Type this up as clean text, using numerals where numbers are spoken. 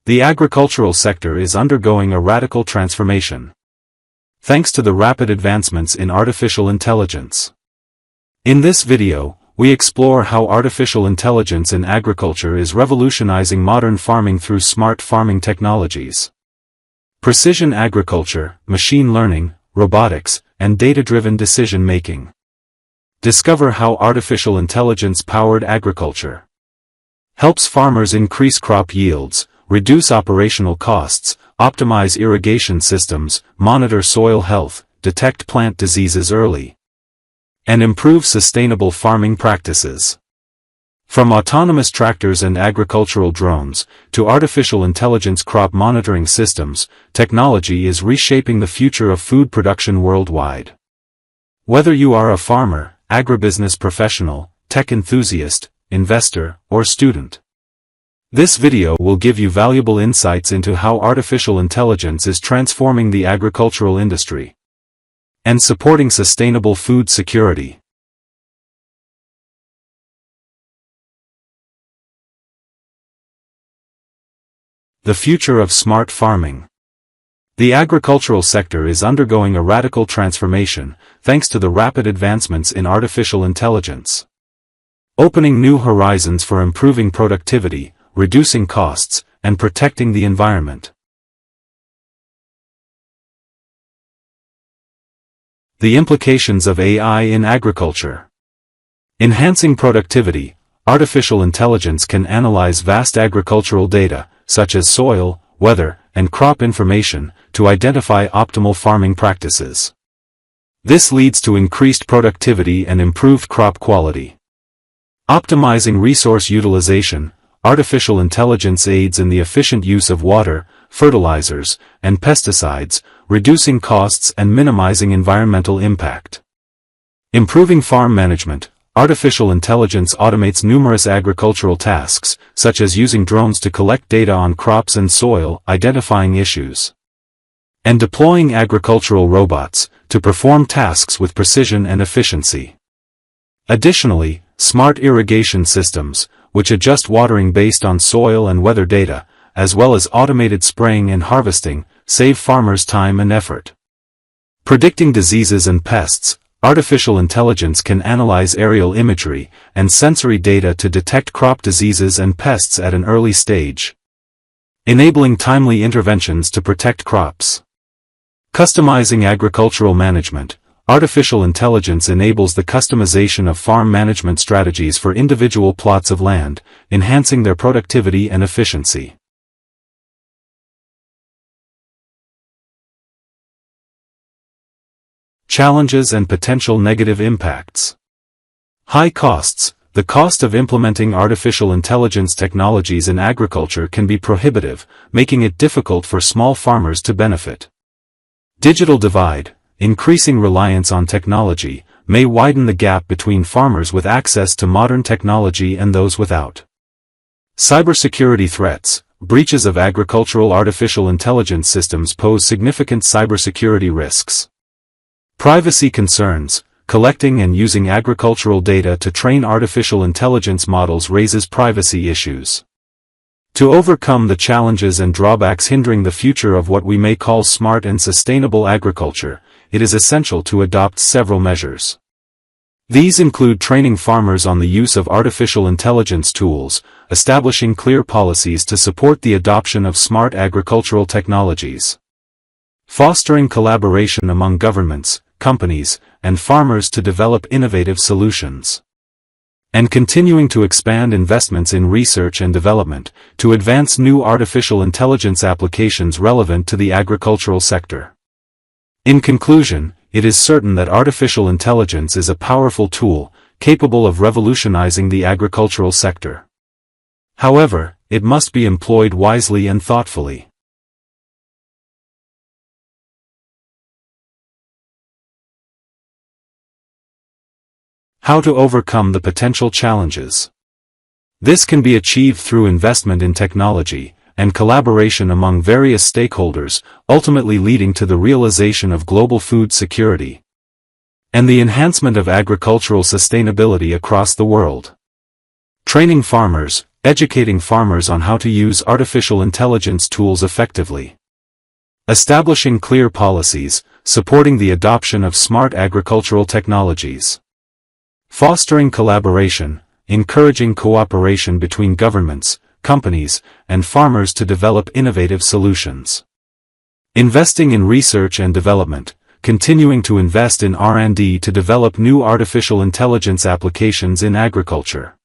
The agricultural sector is undergoing a radical transformation, thanks to the rapid advancements in artificial intelligence. In this video, we explore how artificial intelligence in agriculture is revolutionizing modern farming through smart farming technologies. Precision agriculture, machine learning, robotics, and data-driven decision-making. Discover how artificial intelligence-powered agriculture helps farmers increase crop yields, reduce operational costs, optimize irrigation systems, monitor soil health, detect plant diseases early, and improve sustainable farming practices. From autonomous tractors and agricultural drones, to artificial intelligence crop monitoring systems, technology is reshaping the future of food production worldwide. Whether you are a farmer, agribusiness professional, tech enthusiast, investor, or student, this video will give you valuable insights into how artificial intelligence is transforming the agricultural industry and supporting sustainable food security. The future of smart farming. The agricultural sector is undergoing a radical transformation, thanks to the rapid advancements in artificial intelligence, opening new horizons for improving productivity, reducing costs, and protecting the environment. The implications of AI in agriculture. Enhancing productivity, artificial intelligence can analyze vast agricultural data, such as soil, weather, and crop information, to identify optimal farming practices. This leads to increased productivity and improved crop quality. Optimizing resource utilization, artificial intelligence aids in the efficient use of water, fertilizers, and pesticides, reducing costs and minimizing environmental impact. Improving farm management, artificial intelligence automates numerous agricultural tasks, such as using drones to collect data on crops and soil, identifying issues, and deploying agricultural robots to perform tasks with precision and efficiency. Additionally, smart irrigation systems, which adjust watering based on soil and weather data, as well as automated spraying and harvesting, save farmers time and effort. Predicting diseases and pests, artificial intelligence can analyze aerial imagery and sensory data to detect crop diseases and pests at an early stage, enabling timely interventions to protect crops. Customizing agricultural management, artificial intelligence enables the customization of farm management strategies for individual plots of land, enhancing their productivity and efficiency. Challenges and potential negative impacts. High costs. The cost of implementing artificial intelligence technologies in agriculture can be prohibitive, making it difficult for small farmers to benefit. Digital divide. Increasing reliance on technology may widen the gap between farmers with access to modern technology and those without. Cybersecurity threats. Breaches of agricultural artificial intelligence systems pose significant cybersecurity risks. Privacy concerns. Collecting and using agricultural data to train artificial intelligence models raises privacy issues. To overcome the challenges and drawbacks hindering the future of what we may call smart and sustainable agriculture, it is essential to adopt several measures. These include training farmers on the use of artificial intelligence tools, establishing clear policies to support the adoption of smart agricultural technologies, fostering collaboration among governments, companies, and farmers to develop innovative solutions, and continuing to expand investments in research and development to advance new artificial intelligence applications relevant to the agricultural sector. In conclusion, it is certain that artificial intelligence is a powerful tool, capable of revolutionizing the agricultural sector. However, it must be employed wisely and thoughtfully. How to overcome the potential challenges. This can be achieved through investment in technology and collaboration among various stakeholders, ultimately leading to the realization of global food security and the enhancement of agricultural sustainability across the world. Training farmers. educating farmers on how to use artificial intelligence tools effectively. Establishing clear policies, supporting the adoption of smart agricultural technologies. Fostering collaboration, encouraging cooperation between governments, companies, and farmers to develop innovative solutions. Investing in research and development, continuing to invest in R&D to develop new artificial intelligence applications in agriculture.